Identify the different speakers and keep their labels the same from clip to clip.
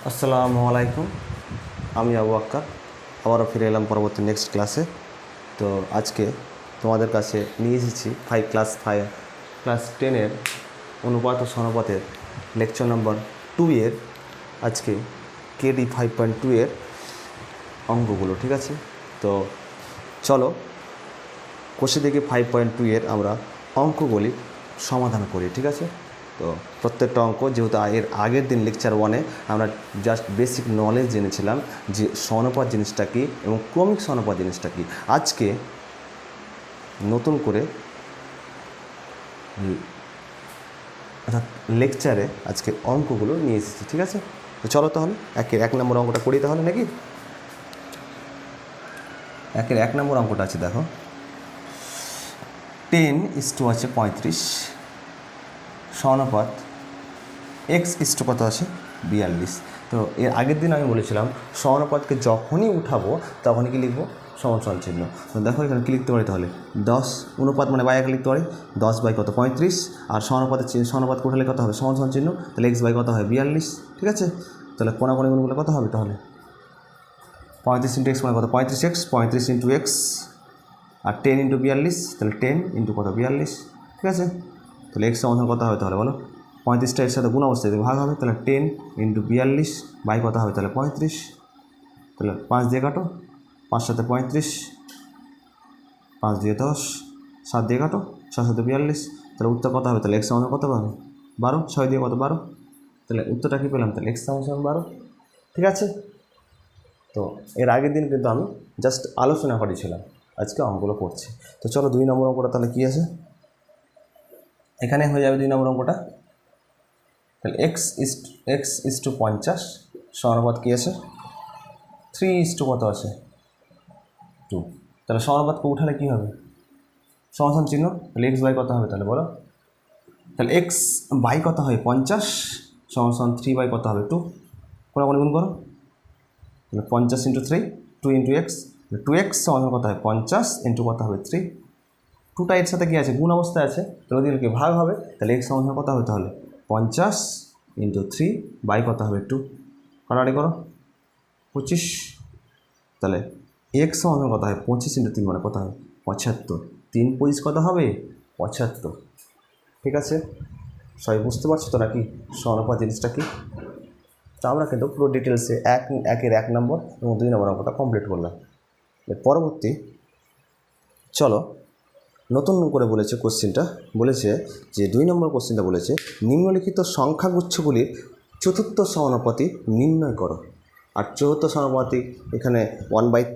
Speaker 1: আসসালামু আলাইকুম। আমি আবু আক্কার আবারও ফিরে এলাম পরবর্তী নেক্সট ক্লাসে। তো আজকে তোমাদের কাছে নিয়ে এসেছি ক্লাস 10-এর অনুপাত ও সমানুপাতের লেকচার নাম্বার 2 এর আজকে কেডি 5.2 এর অঙ্কগুলো। ঠিক আছে, তো চলো কোষে থেকে 5.2 এর আমরা অঙ্কগুলি সমাধান করি। ঠিক আছে, তো প্রত্যেকটা অঙ্ক যেহেতু এর আগের দিন লেকচার 1-এ আমরা জাস্ট বেসিক নলেজ জেনেছিলাম যে সমানুপাত জিনিসটা কী এবং ক্রমিক সমানুপাত জিনিসটা কী, আজকে নতুন করে অর্থাৎ লেকচারে আজকে অঙ্কগুলো নিয়ে এসেছি। ঠিক আছে, তো চলো তাহলে এক নম্বর অঙ্কটা করি তাহলে নাকি। এক নম্বর অঙ্কটা আছে, দেখো 10:35 আছে 35 সমানুপাত x কত আছে 42। তো এর আগের দিন আমি বলেছিলাম সমানুপাতকে যখনই উঠাবো তখনই কি লিখবো, সমান চিহ্ন। তো দেখো এখানে কী লিখতে পারি তাহলে 10 অনুপাত মানে বাই লিখতে পারি 10 বাই কত 35, আর সমানুপাতকে উঠালে কত হবে সমান চিহ্ন, তাহলে x বাই কত হয় 42। ঠিক আছে, তাহলে কোনাকোনি গুণগুলো কত হবে তাহলে 35 ইন্টু এক্স মানে কত 35x, 35 ইন্টু এক্স আর 10 ইন্টু 42, তাহলে 10 ইন্টু কত 42। ঠিক আছে, তাহলে এক্স সমাধান কত হবে তাহলে বলো 35টা এর সাথে গুণ অবস্থায় ভাগ হবে, তাহলে 10 ইন্টু 42 বাই কত হবে তাহলে 35। তাহলে 5 দিয়ে কাটো, 5 সাথে 35, 5 দিয়ে 10, 7 দিয়ে কাটো, 6 সাথে 42, তাহলে উত্তর কত হবে তাহলে এক্স সমাধান কত পাবে 12, 6 দিয়ে কত 12, তাহলে উত্তরটা কী পেলাম তাহলে এক্স সমান 12। ঠিক আছে, তো এর আগের দিন কিন্তু আমি জাস্ট আলোচনা করেছিলাম, আজকে অঙ্কগুলো করছি। তো চলো 2 নম্বর অঙ্কটা তাহলে কী আছে, এখানে হয়ে যাবে 2 নম্বর অঙ্কটা। তাহলে x:50 সমানুপাত কী আছে 3 কত আছে 2। তাহলে সমানুপাতকে উঠালে কী হবে সমান চিহ্ন, তাহলে x বাই কত হবে তাহলে বলো, তাহলে x বাই কত হয় 50 সমান 3 বাই কত হবে 2, কোনাকুনি গুণ করো, তাহলে 50 ইন্টু 3 2 ইন্টু এক্স, 2x সমান কত হয় 50 ইন্টু কত হবে 3, 2টা এর সাথে কী আছে গুণ অবস্থায় আছে, তাহলে ওদিকে ভাগ হবে, তাহলে x সমান কত হবে তাহলে 50 ইন্টু 3 বাই কত হবে 2, কাটাকাটি করো 25, তাহলে এক্স সমান কত হয় 25 ইন্টু 3 মানে কত হবে 75, 3 25 কত হবে 75। ঠিক আছে, সবাই বুঝতে পারছো তো নাকি সমানুপাত জিনিসটা কি। তো আমরা কিন্তু পুরো ডিটেলসে এক নম্বর এবং 2 নম্বর অঙ্কটা কমপ্লিট করলাম। পরবর্তী চলো নতুন করে বলেছে কোশ্চেনটা, বলেছে যে 2 নম্বর কোশ্চেনটা বলেছে নিম্নলিখিত সংখ্যাগুচ্ছগুলির চতুর্থ সমানুপাতি নির্ণয় করো। আর চতুর্থ সমানুপাতি এখানে 1/,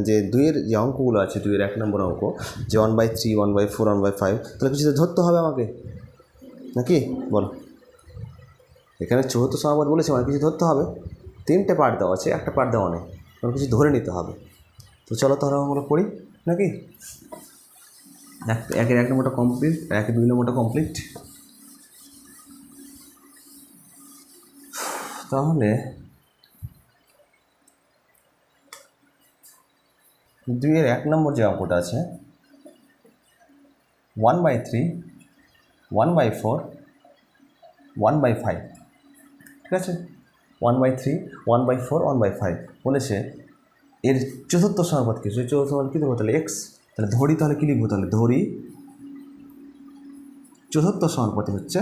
Speaker 1: যে 2-এর যে অঙ্কগুলো আছে 2-এর 1 নম্বর অঙ্ক যে 1/3 1/4 1/5, তাহলে কিছু ধরতে হবে আমাকে নাকি বলো। এখানে চতুর্থ সমানুপাত বলেছে মানে কিছু ধরতে হবে, 3টে পার্ট দেওয়া আছে, একটা পার্ট দেওয়া নেই, মানে কিছু ধরে নিতে হবে। তো চলো তাহলে আমরা পড়ি নাকি। 1 নম্বরটা কমপ্লিট, 2 নম্বরটা কমপ্লিট। তাহলে 2-এর 1 নম্বর যে অঙ্কটা আছে 1/3 1/4 1/5। ঠিক আছে, 1/3 1/4 1/5 বলেছে এর চতুর্থ সমানুপাত কি, চতুর্থ সমানুপাত কী দেবো তাহলে এক্স, তাহলে ধরি, তাহলে কী লিখবো তাহলে ধরি চতুর্থ সমানুপাতি হচ্ছে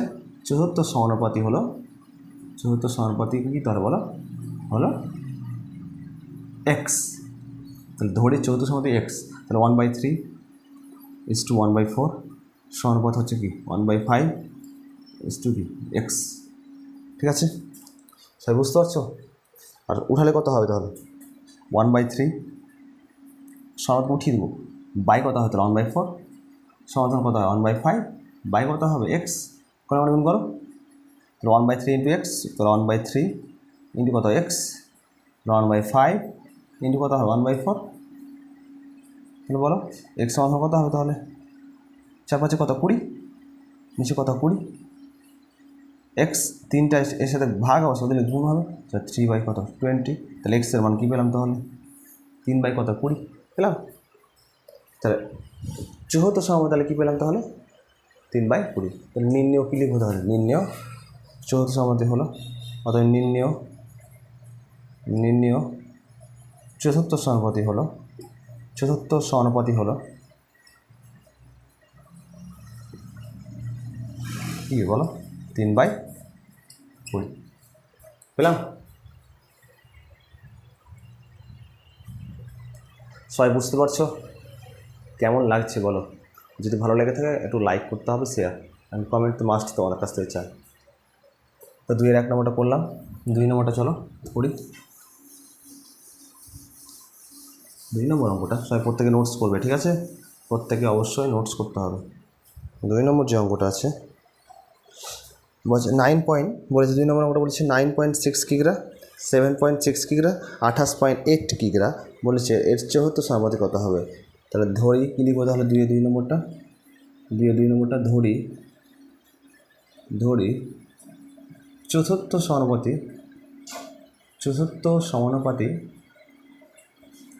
Speaker 1: চতুর্থ সমানুপাতি কী তাহলে বলো হলো এক্স, তাহলে ধরি চতুর্থ সমানুপাতি এক্স, তাহলে 1/3 = 1/4 সমানুপাত হচ্ছে কি 1/5 কি এক্স। ঠিক আছে, সবাই বুঝতে পারছো। আর উঠালে কত হবে তাহলে 1/3 সমানুপাত উঠিয়ে দেবো, বাই কত হবে তাহলে 1/4 সমাধান কত হয় 1/5 বাই কত হবে এক্স, কোনো গুণ করো, তাহলে 1/3 ইন্টু এক্স, তাহলে 1/3 ইন্টু কত এক্স, 1/5 ইন্টু কত হবে 1/4, তাহলে বলো এক্স সমাধান কত হবে তাহলে 4 5 কত 20, নিচে কত 20, এক্স 3টা এর সাথে ভাগ অবস্থা দিলে গুণ হবে, তাহলে 3 বাই কত 20, তাহলে এক্সের মান কী পেলাম তাহলে 3 বাই কত 20 পেলাম। তাহলে চতুর্থ সমানুপাত তাহলে কী পেলাম তাহলে 3/20, তাহলে নির্ণয় কী লিখবো তাহলে নির্ণয় চতুর্থ সমানুপাতি হলো অতএব নির্ণয় নির্ণেয় চতুর্থ সমানুপাতি হলো কি বলো 3/20 পেলাম। সবাই বুঝতে পারছো কেমন লাগছে বলো? যদি ভালো লেগে থাকে একটু লাইক করতে হবে, শেয়ার অ্যান্ড কমেন্ট তো মাস্ট তোমাদের কাছ থেকে চাই। তো 2-এর 1 নম্বরটা করলাম, 2 নম্বরটা চলো করি। 2 নম্বর অঙ্কটা সবাই প্রত্যেকে নোটস করবে, ঠিক আছে? প্রত্যেকে অবশ্যই নোটস করতে হবে। 2 নম্বর যে অঙ্কটা আছে বলছে 9 পয়েন্ট বলেছে, 2 নম্বর অঙ্কটা বলেছে 9.6 কিগ্রা, 7.6 কিগ্রা, 28.8 কিগ্রা বলেছে। এর চতুর্থ সমানুপাতি কত হবে? তাহলে ধরি কী লিখবো তাহলে 2 নম্বরটা ধরি চতুর্থ সমানুপাতি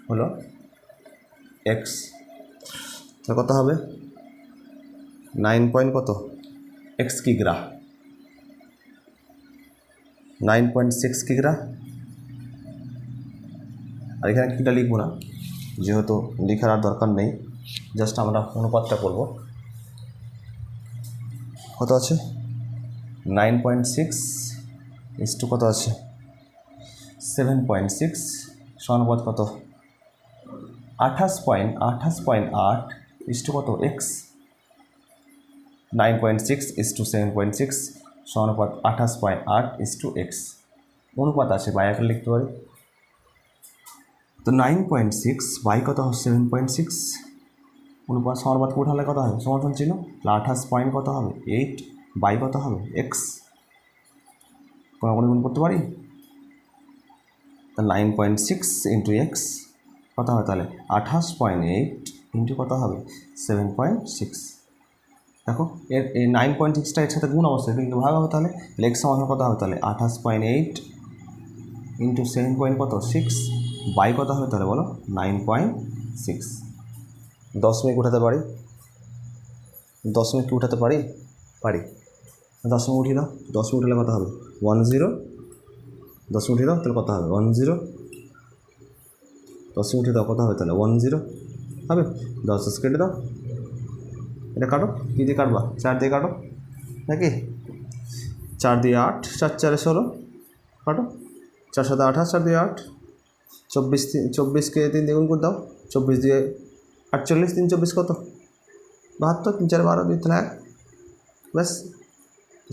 Speaker 1: হলো এক্স। তাহলে কত হবে? 9 পয়েন্ট কত এক্স কিগ্রা, 9.6 কিগ্রা। আর এখানে কিটা লিখবো না, যেহেতু লেখার আর দরকার নেই, জাস্ট আমরা অনুপাতটা করব। কত আছে? 9.6 ইস্টু কত আছে? 7.6 সমানুপাত কত? 28.8 ইস্টু কত? এক্স। 9.6 is to 7.6 সমানুপাত 28.8 is to x. অনুপাত আছে বাই আকারে লিখতে পারি। তো 9.6 বাই কত? 7.6 অনুপাত সমানুপাত উঠালে কত হবে? সমান ছিল 28 কত হবে? 8 বাই কত হবে? এক্স। কোনো গুণ করতে পারি? তা 9.6 ইন্টু এক্স কত হবে তাহলে? 28.8 ইন্টু কত হবে? 7.6। দেখো এই 9.6টা এর সাথে গুণ অবস্থায় কিন্তু ভাগ হবে, তাহলে এক্স সমান কত হবে তাহলে? 28.8 ইন্টু 7.6 বাই কত হবে তাহলে বলো? 9.6। দশমিক উঠাতে পারি? দশমিক কি উঠাতে পারি? পারি। দশমিক উঠিয়ে দাও। দশমিক উঠলে কত হবে? 10। দশমিক উঠিয়ে দাও তাহলে কত হবে? 10। দশমিক উঠিয়ে দাও কত হবে তাহলে? 10 হবে। 10 কেটে দাও, এটা কাটো। কী দিয়ে কাটবা? 4 দিয়ে কাটো নাকি? 4 দিয়ে 8, 4 4 16 কাটো। 4 7 28, 4 দিয়ে 8, 24কে 3 দিয়ে গুণ করে দাও। 24 দিয়ে 48, 3 24 কত? 72, 3 4 12, 2 তাহলে 1, ব্যাস।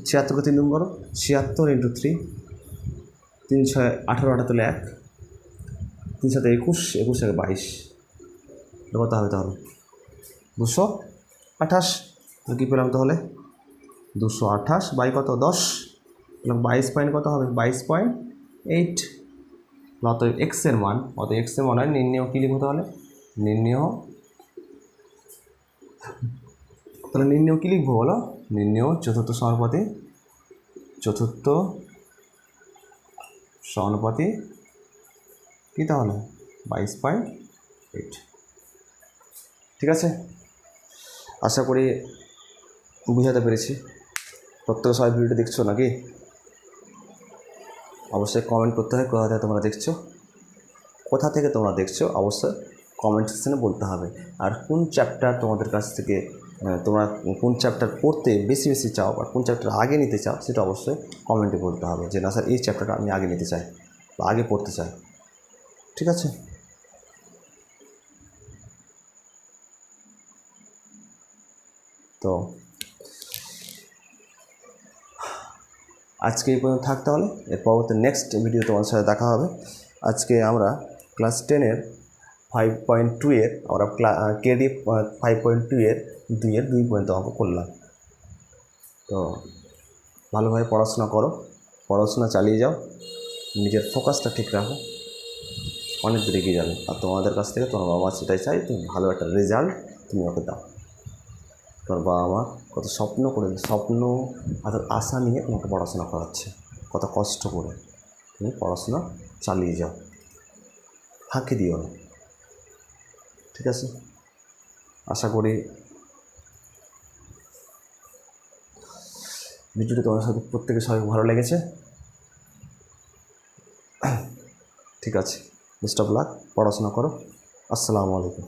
Speaker 1: 76কে 3 গুণ করো, 76 ইন্টু 3, 3 6 18, 18 তাহলে 1, 3 7 21, 21 1 22, কত হবে তাহলে? 228। কী পেলাম তাহলে? 228 বাই কত? 10, 22 পয়েন্ট কত হবে? 22.8। অতএব এক্সের মান হয় নির্ণেয় কী লিখবো তাহলে? নির্ণেয় কী লিখবো বলো? নির্ণেয় চতুর্থ সমানুপাতি কী তাহলে? 22.8। ঠিক আছে, আশা করি বুঝাতে পেরেছি। প্রত্যেক সবাই ভিডিওটা দেখছো নাকি? অবশ্যই কমেন্ট করতে হয় কোথা থেকে তোমরা দেখছো অবশ্যই কমেন্ট সেকশনে বলতে হবে। আর কোন চ্যাপ্টার তোমাদের কাছ থেকে তোমরা কোন চ্যাপ্টার পড়তে বেশি চাও বা কোন চ্যাপ্টার আগে নিতে চাও সেটা অবশ্যই কমেন্টে বলতে হবে, যে না স্যার এই চ্যাপ্টারটা আমি আগে নিতে চাই বা আগে পড়তে চাই। ঠিক আছে, তো আজকে এই পর্যন্ত থাকতে হলে এর পরবর্তী নেক্সট ভিডিও তোমার সাথে দেখা হবে। আজকে আমরা ক্লাস 10-এর 5.2 এর আমরা কেডি 5.2 এর 2 পর্যন্ত অঙ্ক করলাম। তো ভালোভাবে পড়াশোনা করো, পড়াশোনা চালিয়ে যাও, নিজের ফোকাসটা ঠিক রাখো, অনেক দূর এগিয়ে যাবে। আর তোমাদের কাছ থেকে তোমার বাবা মা সেটাই চাই, তুমি ভালো একটা রেজাল্ট তুমি ওকে দাও। তোমার বাবা মা কত স্বপ্ন অর্থাৎ আশা নিয়ে তোমাকে পড়াশোনা করাচ্ছে, কত কষ্ট করে। তুমি পড়াশোনা চালিয়ে যাও, ফাঁকি দিও না। ঠিক আছে, আশা করি ভিডিওটি তোমার সাথে প্রত্যেকের সবাই ভালো লেগেছে। ঠিক আছে, বেস্ট অফ লাক, পড়াশোনা করো। আসসালামু আলাইকুম।